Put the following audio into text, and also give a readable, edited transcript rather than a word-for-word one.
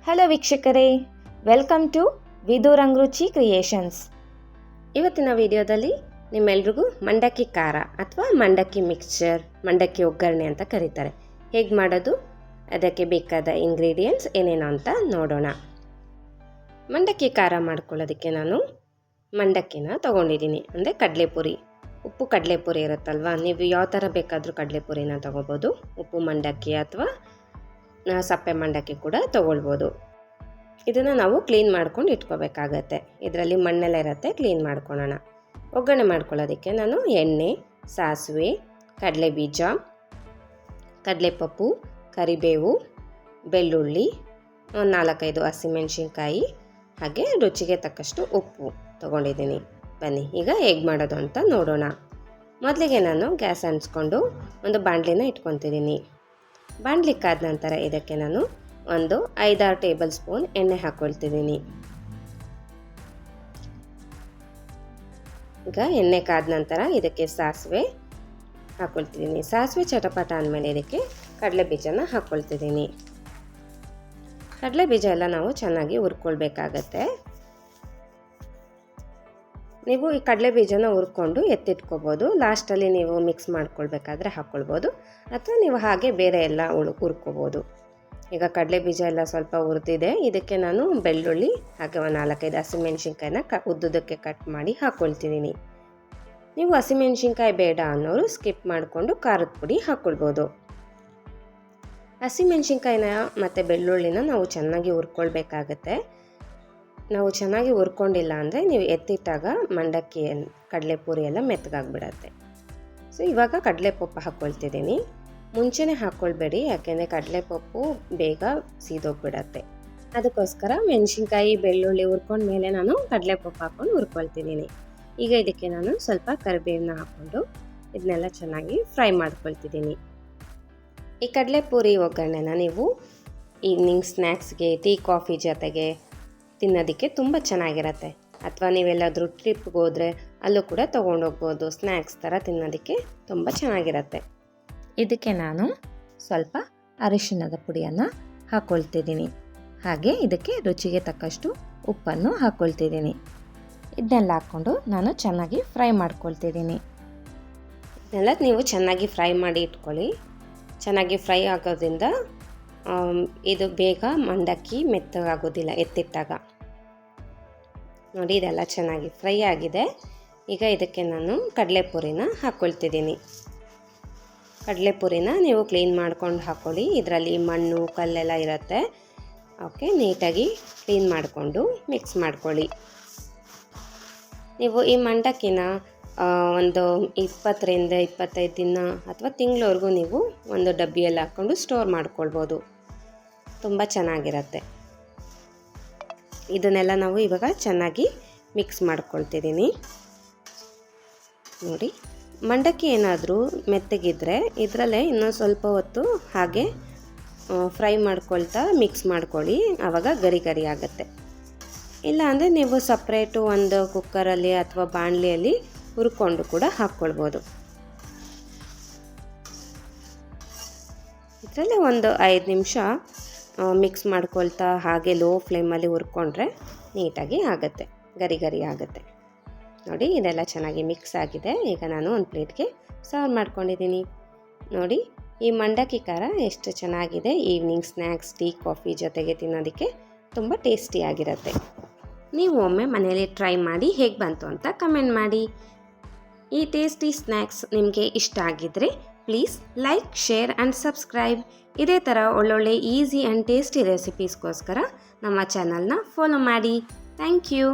Hello ವೀಕ್ಷಕರೇ, welcome to ವಿದುರಂಗ್ ರುಚಿ creations. ಇವತ್ತಿನ ವಿಡಿಯೋದಲ್ಲಿ ನಿಮ್ಮೆಲ್ರಿಗೂ ಮಂಡಕ್ಕಿ ಖಾರ ಅಥವಾ ಮಂಡಕ್ಕಿ ಮಿಕ್ಸ್ಚರ್, ಮಂಡಕ್ಕಿ ಒಗ್ಗರಣೆ ಅಂತ ಕರೀತಾರೆ, ಹೇಗೆ ಮಾಡೋದು, ಅದಕ್ಕೆ ಬೇಕಾದ ಇಂಗ್ರೀಡಿಯೆಂಟ್ಸ್ ಏನೇನು ಅಂತ ನೋಡೋಣ. ಮಂಡಕ್ಕಿ ಖಾರ ಮಾಡ್ಕೊಳ್ಳೋದಕ್ಕೆ ನಾನು ಮಂಡಕ್ಕಿನ ತೊಗೊಂಡಿದ್ದೀನಿ, ಅಂದರೆ ಕಡಲೆಪುರಿ. ಉಪ್ಪು ಕಡಲೆಪುರಿ ಇರುತ್ತಲ್ವ, ನೀವು ಯಾವ ಥರ ಬೇಕಾದರೂ ಕಡಲೆಪುರಿನ ತೊಗೋಬೋದು. ಉಪ್ಪು ಮಂಡಕ್ಕಿ ಅಥವಾ ಸಪ್ಪೆ ಮಂಡಕ್ಕಿ ಕೂಡ ತೊಗೊಳ್ಬೋದು. ಇದನ್ನು ನಾವು ಕ್ಲೀನ್ ಮಾಡ್ಕೊಂಡು ಇಟ್ಕೋಬೇಕಾಗತ್ತೆ. ಇದರಲ್ಲಿ ಮಣ್ಣೆಲ್ಲ ಇರುತ್ತೆ, ಕ್ಲೀನ್ ಮಾಡ್ಕೊಳ್ಳೋಣ. ಒಗ್ಗರಣೆ ಮಾಡ್ಕೊಳ್ಳೋದಕ್ಕೆ ನಾನು ಎಣ್ಣೆ, ಸಾಸಿವೆ, ಕಡಲೆಬೀಜ, ಕಡಲೆಪಪ್ಪು, ಕರಿಬೇವು, ಬೆಳ್ಳುಳ್ಳಿ, 4-5 ಹಸಿಮೆಣಸಿನ್ಕಾಯಿ, ಹಾಗೆ ರುಚಿಗೆ ತಕ್ಕಷ್ಟು ಉಪ್ಪು ತೊಗೊಂಡಿದ್ದೀನಿ. ಬನ್ನಿ ಈಗ ಹೇಗೆ ಮಾಡೋದು ಅಂತ ನೋಡೋಣ. ಮೊದಲಿಗೆ ನಾನು ಗ್ಯಾಸ್ ಅಂಟಿಸ್ಕೊಂಡು ಒಂದು ಬಾಣಲಿನ ಇಟ್ಕೊತಿದ್ದೀನಿ. ಬಾಣಲಿ ಕಾದ ನಂತರ ಇದಕ್ಕೆ ನಾನು ಒಂದು 5-6 ಟೇಬಲ್ ಸ್ಪೂನ್ ಎಣ್ಣೆ ಹಾಕ್ಕೊಳ್ತಿದ್ದೀನಿ. ಈಗ ಎಣ್ಣೆ ಕಾದ ನಂತರ ಇದಕ್ಕೆ ಸಾಸಿವೆ ಹಾಕ್ಕೊಳ್ತಿದ್ದೀನಿ. ಸಾಸಿವೆ ಚಟಪಟ ಅಂದಮೇಲೆ ಇದಕ್ಕೆ ಕಡಲೆ ಬೀಜನ ಹಾಕ್ಕೊಳ್ತಿದ್ದೀನಿ. ಕಡಲೆ ಬೀಜ ಎಲ್ಲ ನಾವು ಚೆನ್ನಾಗಿ ಹುರ್ಕೊಳ್ಬೇಕಾಗತ್ತೆ. ನೀವು ಈ ಕಡಲೆ ಬೀಜನ ಹುರ್ಕೊಂಡು ಎತ್ತಿಟ್ಕೋಬೋದು. ಲಾಸ್ಟಲ್ಲಿ ನೀವು ಮಿಕ್ಸ್ ಮಾಡ್ಕೊಳ್ಬೇಕಾದ್ರೆ ಹಾಕ್ಕೊಳ್ಬೋದು, ಅಥವಾ ನೀವು ಹಾಗೆ ಬೇರೆ ಎಲ್ಲ ಹುರ್ಕೋಬೋದು. ಈಗ ಕಡಲೆ ಬೀಜ ಎಲ್ಲ ಸ್ವಲ್ಪ ಹುರಿದಿದೆ. ಇದಕ್ಕೆ ನಾನು ಬೆಳ್ಳುಳ್ಳಿ ಹಾಗೆ 4-5 ಹಸಿಮೆಣಸಿನ್ಕಾಯಿನ ಉದ್ದುದಕ್ಕೆ ಕಟ್ ಮಾಡಿ ಹಾಕ್ಕೊಳ್ತಿದ್ದೀನಿ. ನೀವು ಹಸಿಮೆಣಸಿನ್ಕಾಯಿ ಬೇಡ ಅನ್ನೋರು ಸ್ಕಿಪ್ ಮಾಡಿಕೊಂಡು ಖಾರದ ಪುಡಿ ಹಾಕ್ಕೊಳ್ಬೋದು. ಹಸಿಮೆಣಸಿನ್ಕಾಯಿನ ಮತ್ತು ಬೆಳ್ಳುಳ್ಳಿನ ನಾವು ಚೆನ್ನಾಗಿ ಹುರ್ಕೊಳ್ಬೇಕಾಗತ್ತೆ. ನಾವು ಚೆನ್ನಾಗಿ ಹುರ್ಕೊಂಡಿಲ್ಲ ಅಂದರೆ ನೀವು ಎತ್ತಿಟ್ಟಾಗ ಮಂಡಕ್ಕಿ ಕಡಲೆಪುರಿ ಎಲ್ಲ ಮೆತ್ತಗಾಗ್ಬಿಡತ್ತೆ. ಸೊ ಇವಾಗ ಕಡಲೆಪಪ್ಪು ಹಾಕ್ಕೊಳ್ತಿದ್ದೀನಿ. ಮುಂಚೆನೇ ಹಾಕ್ಕೊಳ್ಬೇಡಿ, ಯಾಕೆಂದರೆ ಕಡಲೆಪಪ್ಪು ಬೇಗ ಸೀದೋಗ್ಬಿಡತ್ತೆ. ಅದಕ್ಕೋಸ್ಕರ ಮೆಣಸಿನ್ಕಾಯಿ ಬೆಳ್ಳುಳ್ಳಿ ಹುರ್ಕೊಂಡ್ಮೇಲೆ ನಾನು ಕಡಲೆಪಪ್ಪು ಹಾಕ್ಕೊಂಡು ಹುರ್ಕೊಳ್ತಿದ್ದೀನಿ. ಈಗ ಇದಕ್ಕೆ ನಾನು ಸ್ವಲ್ಪ ಕರಿಬೇವನ್ನ ಹಾಕ್ಕೊಂಡು ಇದನ್ನೆಲ್ಲ ಚೆನ್ನಾಗಿ ಫ್ರೈ ಮಾಡ್ಕೊಳ್ತಿದ್ದೀನಿ. ಈ ಕಡಲೆಪುರಿ ಒಗ್ಗರಣೆನ ನೀವು ಈವ್ನಿಂಗ್ ಸ್ನ್ಯಾಕ್ಸ್ಗೆ, ಟೀ ಕಾಫಿ ಜೊತೆಗೆ ತಿನ್ನೋದಕ್ಕೆ ತುಂಬ ಚೆನ್ನಾಗಿರುತ್ತೆ. ಅಥವಾ ನೀವೆಲ್ಲಾದರೂ ಟ್ರಿಪ್ಗೆ ಹೋದರೆ ಅಲ್ಲೂ ಕೂಡ ತೊಗೊಂಡೋಗ್ಬೋದು. ಸ್ನ್ಯಾಕ್ಸ್ ಥರ ತಿನ್ನೋದಕ್ಕೆ ತುಂಬ ಚೆನ್ನಾಗಿರುತ್ತೆ. ಇದಕ್ಕೆ ನಾನು ಸ್ವಲ್ಪ ಅರಿಶಿಣದ ಪುಡಿಯನ್ನು ಹಾಕ್ಕೊಳ್ತಿದ್ದೀನಿ. ಹಾಗೆ ಇದಕ್ಕೆ ರುಚಿಗೆ ತಕ್ಕಷ್ಟು ಉಪ್ಪನ್ನು ಹಾಕ್ಕೊಳ್ತಿದ್ದೀನಿ. ಇದನ್ನೆಲ್ಲ ಹಾಕ್ಕೊಂಡು ನಾನು ಚೆನ್ನಾಗಿ ಫ್ರೈ ಮಾಡ್ಕೊಳ್ತಿದ್ದೀನಿ. ಇದನ್ನೆಲ್ಲ ನೀವು ಚೆನ್ನಾಗಿ ಫ್ರೈ ಮಾಡಿ ಇಟ್ಕೊಳ್ಳಿ. ಚೆನ್ನಾಗಿ ಫ್ರೈ ಆಗೋದ್ರಿಂದ ಇದು ಬೇಗ ಮಂಡಕ್ಕಿ ಮೆತ್ತಗಾಗೋದಿಲ್ಲ ಎತ್ತಿಟ್ಟಾಗ. ನೋಡಿ, ಇದೆಲ್ಲ ಚೆನ್ನಾಗಿ ಫ್ರೈ ಆಗಿದೆ. ಈಗ ಇದಕ್ಕೆ ನಾನು ಕಡಲೆಪುರಿನ ಹಾಕ್ಕೊಳ್ತಿದ್ದೀನಿ. ಕಡಲೆಪುರಿನ ನೀವು ಕ್ಲೀನ್ ಮಾಡ್ಕೊಂಡು ಹಾಕ್ಕೊಳ್ಳಿ. ಇದರಲ್ಲಿ ಮಣ್ಣು ಕಲ್ಲೆಲ್ಲ ಇರುತ್ತೆ. ಓಕೆ, ನೀಟಾಗಿ ಕ್ಲೀನ್ ಮಾಡಿಕೊಂಡು ಮಿಕ್ಸ್ ಮಾಡ್ಕೊಳ್ಳಿ. ನೀವು ಈ ಮಂಡಕ್ಕಿನ ಒಂದು 20-25 ದಿನ ಅಥವಾ ತಿಂಗಳವರೆಗೂ ನೀವು ಒಂದು ಡಬ್ಬಿಯಲ್ಲಿ ಹಾಕ್ಕೊಂಡು ಸ್ಟೋರ್ ಮಾಡ್ಕೊಳ್ಬೋದು. ತುಂಬ ಚೆನ್ನಾಗಿರುತ್ತೆ. ಇದನ್ನೆಲ್ಲ ನಾವು ಇವಾಗ ಚೆನ್ನಾಗಿ ಮಿಕ್ಸ್ ಮಾಡ್ಕೊಳ್ತಿದ್ದೀನಿ. ನೋಡಿ, ಮಂಡಕ್ಕಿ ಏನಾದರೂ ಮೆತ್ತಗಿದ್ರೆ ಇದರಲ್ಲೇ ಇನ್ನೊಂದು ಸ್ವಲ್ಪ ಹೊತ್ತು ಹಾಗೆ ಫ್ರೈ ಮಾಡ್ಕೊಳ್ತಾ ಮಿಕ್ಸ್ ಮಾಡ್ಕೊಳ್ಳಿ. ಆವಾಗ ಗರಿ ಗರಿ ಆಗುತ್ತೆ. ಇಲ್ಲ ಅಂದರೆ ನೀವು ಸಪ್ರೇಟು ಒಂದು ಕುಕ್ಕರಲ್ಲಿ ಅಥವಾ ಬಾಣಲಿಯಲ್ಲಿ ಹುರ್ಕೊಂಡು ಕೂಡ ಹಾಕ್ಕೊಳ್ಬೋದು. ಇದರಲ್ಲಿ ಒಂದು 5 ನಿಮಿಷ ಮಿಕ್ಸ್ ಮಾಡ್ಕೊಳ್ತಾ ಹಾಗೆ ಲೋ ಫ್ಲೇಮಲ್ಲಿ ಹುರ್ಕೊಂಡ್ರೆ ನೀಟಾಗಿ ಆಗುತ್ತೆ, ಗರಿ ಗರಿ ಆಗುತ್ತೆ. ನೋಡಿ, ಇದೆಲ್ಲ ಚೆನ್ನಾಗಿ ಮಿಕ್ಸ್ ಆಗಿದೆ. ಈಗ ನಾನು ಒಂದು ಪ್ಲೇಟ್ಗೆ ಸರ್ವ್ ಮಾಡ್ಕೊಂಡಿದ್ದೀನಿ. ನೋಡಿ, ಈ ಮಂಡಕ್ಕಿ ಖಾರ ಎಷ್ಟು ಚೆನ್ನಾಗಿದೆ. ಈವ್ನಿಂಗ್ ಸ್ನ್ಯಾಕ್ಸ್, ಟೀ ಕಾಫಿ ಜೊತೆಗೆ ತಿನ್ನೋದಕ್ಕೆ ತುಂಬ ಟೇಸ್ಟಿಯಾಗಿರುತ್ತೆ. ನೀವು ಒಮ್ಮೆ ಮನೆಯಲ್ಲಿ ಟ್ರೈ ಮಾಡಿ ಹೇಗೆ ಬಂತು ಅಂತ ಕಮೆಂಟ್ ಮಾಡಿ. ಈ ಟೇಸ್ಟಿ ಸ್ನ್ಯಾಕ್ಸ್ ನಿಮಗೆ ಇಷ್ಟ ಆಗಿದ್ದರೆ please like, share and subscribe. ಇದೇ ಥರ ಒಳ್ಳೊಳ್ಳೆ ಈಸಿ ಆ್ಯಂಡ್ ಟೇಸ್ಟಿ ರೆಸಿಪೀಸ್ಗೋಸ್ಕರ ನಮ್ಮ ಚಾನಲ್ನ ಫಾಲೋ ಮಾಡಿ. Thank you.